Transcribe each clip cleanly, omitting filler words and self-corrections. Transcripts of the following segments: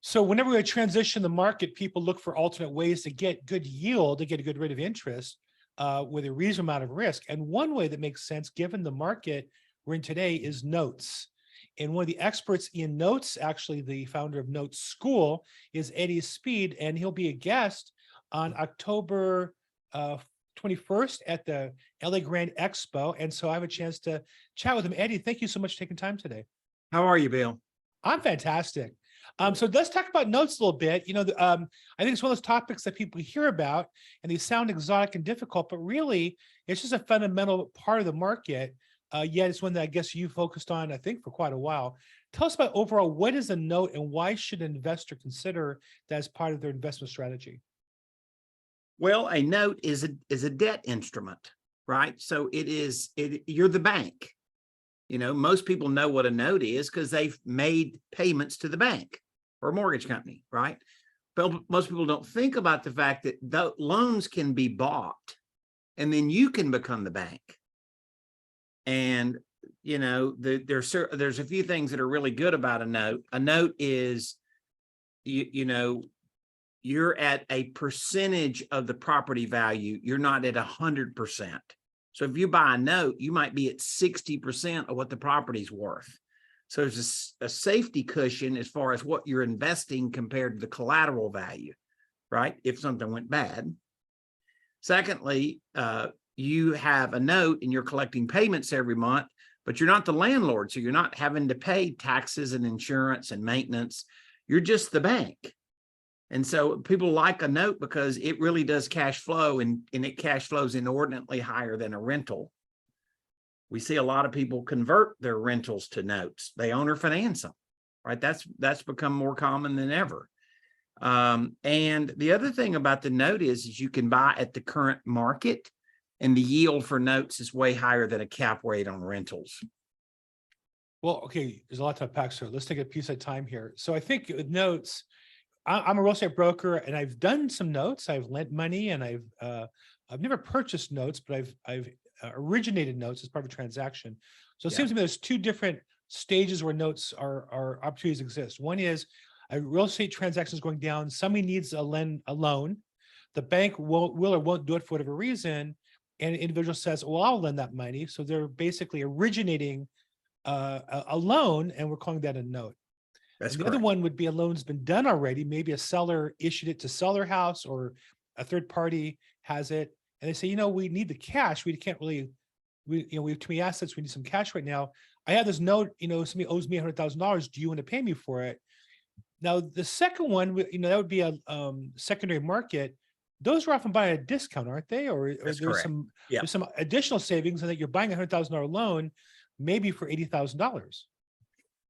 So whenever we transition the market, people look for alternate ways to get good yield, to get a good rate of interest with a reasonable amount of risk. And one way that makes sense, given the market we're in today, is notes. And one of the experts in notes, actually the founder of Notes School, is Eddie Speed, and he'll be a guest on October 21st at the LA Grand Expo. And so I have a chance to chat with him. Eddie, thank you so much for taking time today. How are you, Bill? I'm fantastic. So let's talk about notes a little bit. I think it's one of those topics that people hear about and they sound exotic and difficult, but really it's just a fundamental part of the market. Yet it's one that I guess you focused on, I think, for quite a while. Tell us about overall, what is a note and why should an investor consider that as part of their investment strategy? Well, a note is a debt instrument, right? So you're the bank. Most people know what a note is because they've made payments to the bank or a mortgage company, right? But most people don't think about the fact that the loans can be bought and then you can become the bank. And, there's a few things that are really good about a note. A note is, you're at a percentage of the property value. You're not at 100%. So if you buy a note, you might be at 60% of what the property's worth. So there's a safety cushion as far as what you're investing compared to the collateral value, right? If something went bad. Secondly, you have a note and you're collecting payments every month, but you're not the landlord. So you're not having to pay taxes and insurance and maintenance. You're just the bank. And so people like a note because it really does cash flow and it cash flows inordinately higher than a rental. We see a lot of people convert their rentals to notes. They own or finance them, right? That's become more common than ever. And the other thing about the note is you can buy at the current market and the yield for notes is way higher than a cap rate on rentals. Well, okay, there's a lot to unpack, so let's take a piece at a time here. So I think with notes, I'm a real estate broker and I've done some notes. I've lent money and I've never purchased notes, but I've originated notes as part of a transaction. So it seems to me there's two different stages where notes are opportunities exist. One is a real estate transaction is going down. Somebody needs a loan. The bank will or won't do it for whatever reason. And an individual says, well, I'll lend that money. So they're basically originating a loan and we're calling that a note. That's the correct. other one would be a loan's been done already. Maybe a seller issued it to sell their house or a third party has it. And they say, we need the cash. We can't really, we have too many assets. We need some cash right now. I have this note, somebody owes me $100,000. Do you want to pay me for it? Now, the second one, that would be a secondary market. Those are often buying at a discount, aren't they? Or there's some additional savings and that you're buying a $100,000 loan, maybe for $80,000.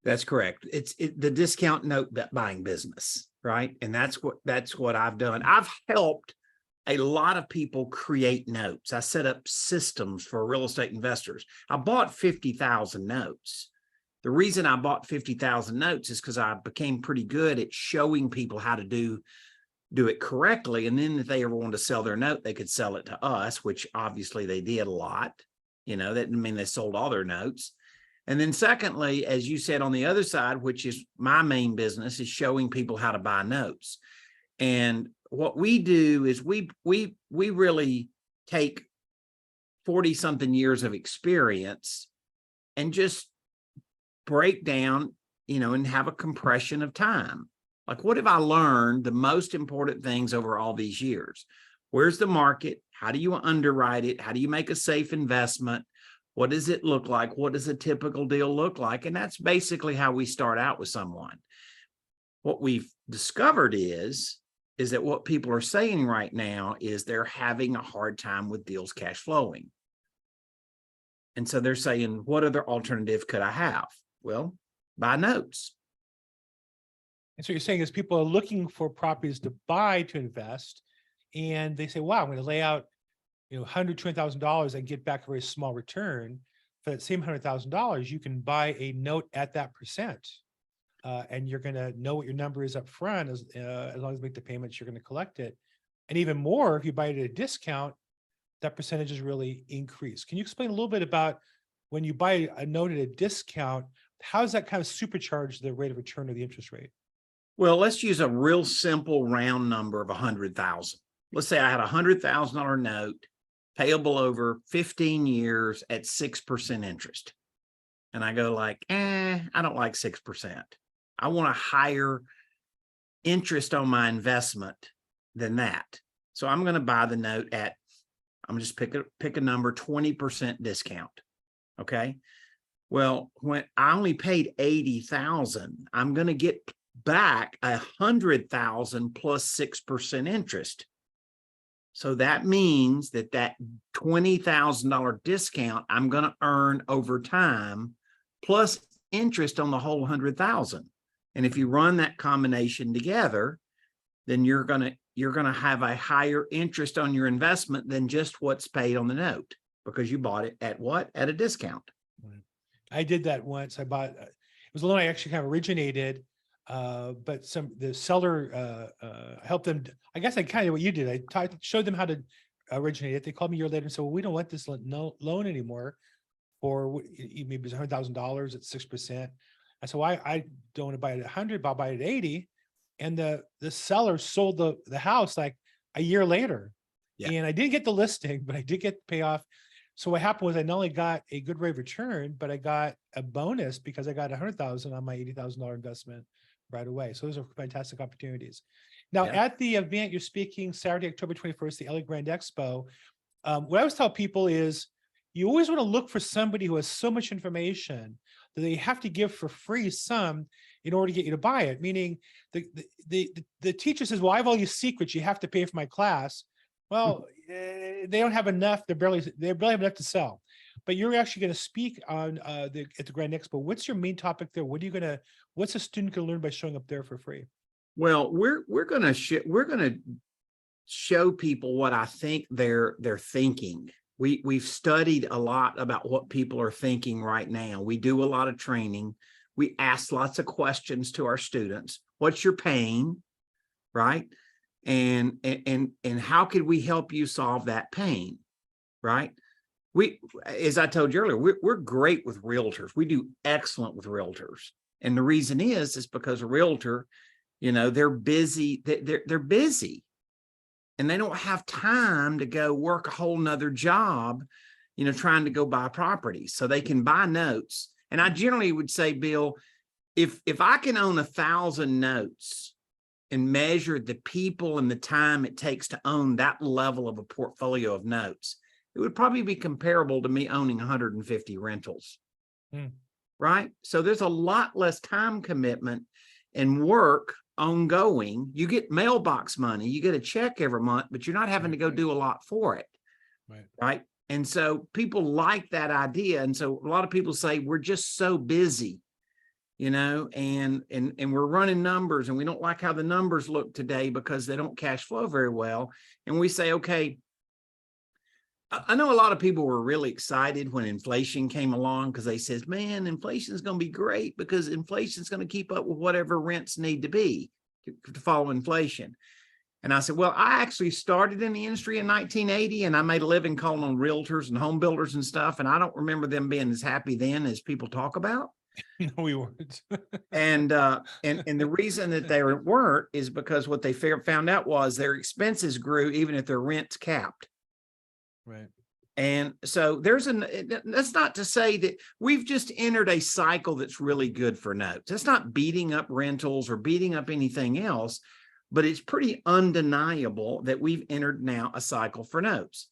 That's correct. It's the discount note buying business, right? And that's what I've done. I've helped a lot of people create notes. I set up systems for real estate investors. I bought 50,000 notes. The reason I bought 50,000 notes is because I became pretty good at showing people how to do it correctly. And then if they ever wanted to sell their note, they could sell it to us, which obviously they did a lot. That didn't mean they sold all their notes. And then secondly, as you said on the other side, which is my main business, is showing people how to buy notes. And what we do is we really take 40-something years of experience and just break down, and have a compression of time. Like, what have I learned the most important things over all these years? Where's the market? How do you underwrite it? How do you make a safe investment? What does it look like? What does a typical deal look like? And that's basically how we start out with someone. What we've discovered is that what people are saying right now is they're having a hard time with deals cash flowing. And so they're saying, what other alternative could I have? Well, buy notes. And so you're saying is people are looking for properties to buy to invest, and they say, wow, I'm going to lay out $100,000, $200,000 and get back a very small return. For that same $100,000, you can buy a note at that percent. And you're going to know what your number is up front as long as you make the payments, you're going to collect it. And even more, if you buy it at a discount, that percentage is really increased. Can you explain a little bit about when you buy a note at a discount, how does that kind of supercharge the rate of return of the interest rate? Well, let's use a real simple round number of 100,000. Let's say I had $100,000 note payable over 15 years at 6% interest. And I go like, I don't like 6%. I want a higher interest on my investment than that. So I'm going to buy the note at, I'm just pick a number, 20% discount. Okay. Well, when I only paid 80,000, I'm going to get back 100,000 plus 6% interest. So that means that $20,000 discount I'm going to earn over time plus interest on the whole 100,000. And if you run that combination together, then you're going to have a higher interest on your investment than just what's paid on the note, because you bought it at what? At a discount. I did that once. I bought, it was a loan I actually kind of originated, but the seller helped them. I guess I kind of what you did. I showed them how to originate it. They called me a year later and said, well, we don't want this loan anymore for maybe it's $100,000 at 6%. I said, well, I don't want to buy it at 100, but I'll buy it at 80. And the seller sold the house like a year later. Yeah. And I didn't get the listing, but I did get the payoff. So what happened was I not only got a good rate of return, but I got a bonus because I got 100,000 on my $80,000 investment right away. So those are fantastic opportunities. Now at the event you're speaking Saturday, October 21st, the LA Grand Expo, what I always tell people is you always want to look for somebody who has so much information that they have to give for free some in order to get you to buy it. Meaning the teacher says, well, I have all these secrets, you have to pay for my class. Well, they don't have enough. They barely have enough to sell. But you're actually going to speak on at the Grand Expo. What's your main topic there? What's a student going to learn by showing up there for free? Well, we're going to show people what I think they're thinking. We've studied a lot about what people are thinking right now. We do a lot of training. We ask lots of questions to our students. What's your pain, right? And how could we help you solve that pain, right? As I told you earlier, we're great with realtors. We do excellent with realtors. And the reason is because a realtor, they're busy. They're busy and they don't have time to go work a whole nother job, trying to go buy properties. So they can buy notes. And I generally would say, Bill, if I can own 1,000 notes and measure the people and the time it takes to own that level of a portfolio of notes, it would probably be comparable to me owning 150 rentals, right? So there's a lot less time commitment and work ongoing. You get mailbox money, you get a check every month, but you're not having to go do a lot for it, right? And so people like that idea. And so a lot of people say, we're just so busy, and we're running numbers and we don't like how the numbers look today because they don't cash flow very well. And we say, okay, I know a lot of people were really excited when inflation came along because they said, man, inflation is going to be great because inflation is going to keep up with whatever rents need to be to follow inflation. And I said, well, I actually started in the industry in 1980 and I made a living calling on realtors and home builders and stuff. And I don't remember them being as happy then as people talk about. No, we weren't. and the reason that they weren't is because what they found out was their expenses grew even if their rent's capped. Right. And so that's not to say that we've just entered a cycle that's really good for notes. It's not beating up rentals or beating up anything else, but it's pretty undeniable that we've entered now a cycle for notes.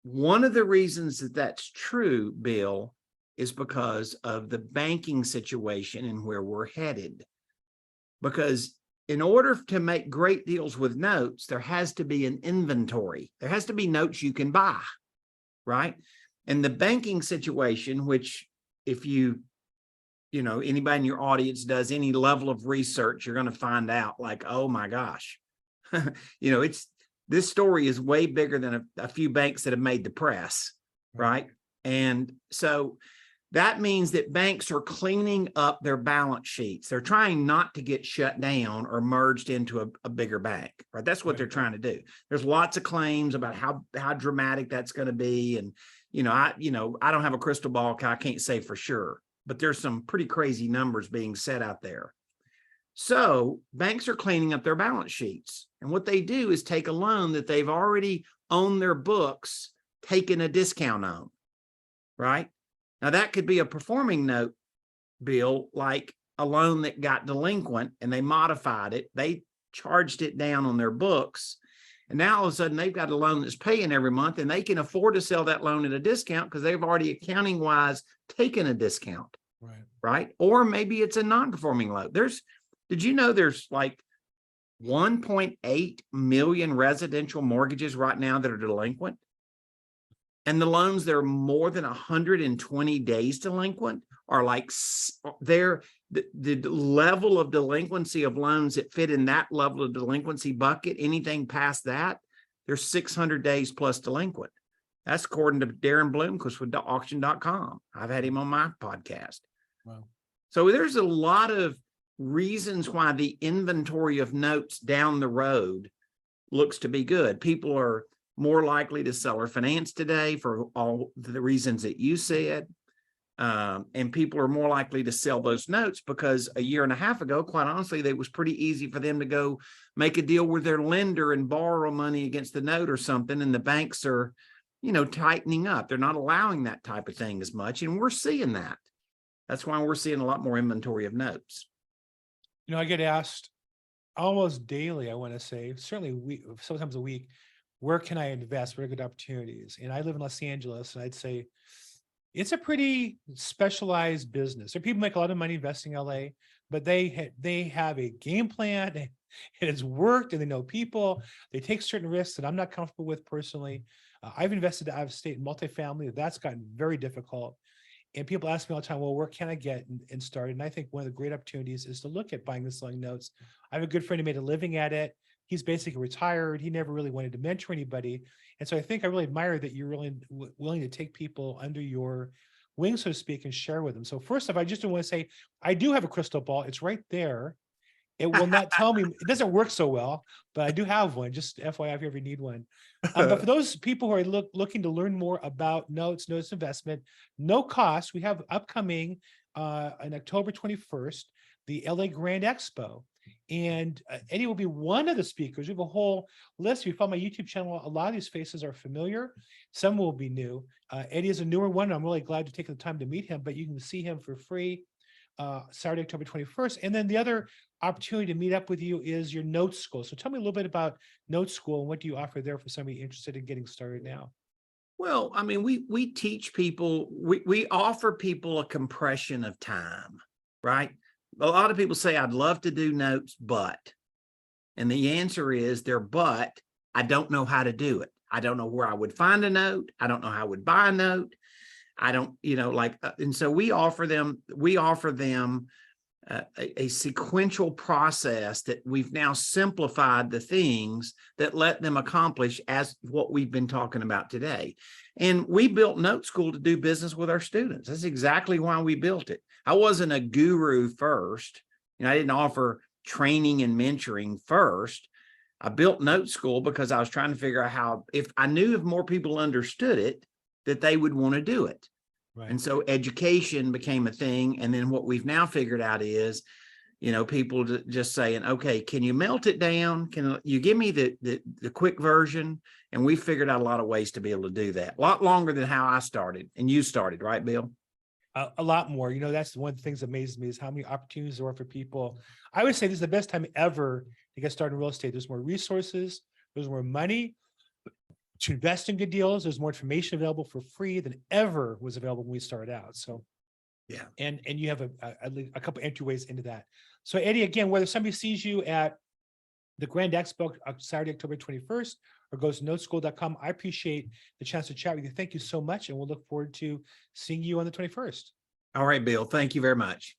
One of the reasons that that's true, Bill, is because of the banking situation and where we're headed. Because in order to make great deals with notes, there has to be an inventory. There has to be notes you can buy, right? And the banking situation, which if anybody in your audience does any level of research, you're going to find out like, oh my gosh, this story is way bigger than a few banks that have made the press, right? And so that means that banks are cleaning up their balance sheets. They're trying not to get shut down or merged into a bigger bank, right? That's what they're trying to do. There's lots of claims about how dramatic that's going to be. And, I don't have a crystal ball. I can't say for sure, but there's some pretty crazy numbers being set out there. So banks are cleaning up their balance sheets. And what they do is take a loan that they've already on their books, taken a discount on, right? Now that could be a performing note, Bill, like a loan that got delinquent and they modified it. They charged it down on their books. And now all of a sudden they've got a loan that's paying every month and they can afford to sell that loan at a discount because they've already accounting wise taken a discount. Right. Right. Or maybe it's a non-performing loan. Did you know there's like 1.8 million residential mortgages right now that are delinquent? And the loans that are more than 120 days delinquent are like the level of delinquency of loans that fit in that level of delinquency bucket. Anything past that, they're 600 days plus delinquent. That's according to Darren Bloomquist with auction.com. I've had him on my podcast. Wow. So there's a lot of reasons why the inventory of notes down the road looks to be good. People are more likely to sell or finance today for all the reasons that you said. And people are more likely to sell those notes because a year and a half ago, quite honestly, it was pretty easy for them to go make a deal with their lender and borrow money against the note or something. And the banks are, tightening up. They're not allowing that type of thing as much. And we're seeing that. That's why we're seeing a lot more inventory of notes. I get asked almost daily, I want to say, certainly sometimes a week, where can I invest? Where are good opportunities? And I live in Los Angeles, and I'd say it's a pretty specialized business. There are people make a lot of money investing in LA, but they have a game plan and it's worked, and they know people. They take certain risks that I'm not comfortable with personally. I've invested out of state in multifamily. That's gotten very difficult. And people ask me all the time, well, where can I get and start? And I think one of the great opportunities is to look at buying and selling notes. I have a good friend who made a living at it. He's basically retired. He never really wanted to mentor anybody. And so I think I really admire that you're really willing to take people under your wing, so to speak, and share with them. So first off, I just want to say, I do have a crystal ball. It's right there. It will not tell me, it doesn't work so well, but I do have one, just FYI if you ever need one. But for those people who are looking to learn more about notes investment, no cost, we have upcoming on October 21st, the LA Grand Expo. And Eddie will be one of the speakers. We have a whole list. If you follow my YouTube channel, a lot of these faces are familiar. Some will be new. Eddie is a newer one. I'm really glad to take the time to meet him, but you can see him for free Saturday, October 21st. And then the other opportunity to meet up with you is your note school. So tell me a little bit about note school and what do you offer there for somebody interested in getting started now? Well, I mean, we teach people, we offer people a compression of time, right? A lot of people say, I'd love to do notes, and the answer is I don't know how to do it. I don't know where I would find a note. I don't know how I would buy a note. I don't, and so we offer them a sequential process that we've now simplified the things that let them accomplish as what we've been talking about today. And we built Note School to do business with our students. That's exactly why we built it. I wasn't a guru first. I didn't offer training and mentoring first. I built Note School because I was trying to figure out if more people understood it, that they would want to do it. Right. And so education became a thing. And then what we've now figured out is, people just saying, okay, can you melt it down? Can you give me the quick version? And we figured out a lot of ways to be able to do that. A lot longer than how I started and you started, right, Bill? A lot more. That's one of the things that amazes me is how many opportunities there are for people. I would say this is the best time ever to get started in real estate. There's more resources, there's more money to invest in good deals. There's more information available for free than ever was available when we started out. So, yeah. And you have a couple entryways into that. So Eddie, again, whether somebody sees you at the Grand Expo Saturday, October 21st, or goes to noteschool.com, I appreciate the chance to chat with you. Thank you so much. And we'll look forward to seeing you on the 21st. All right, Bill. Thank you very much.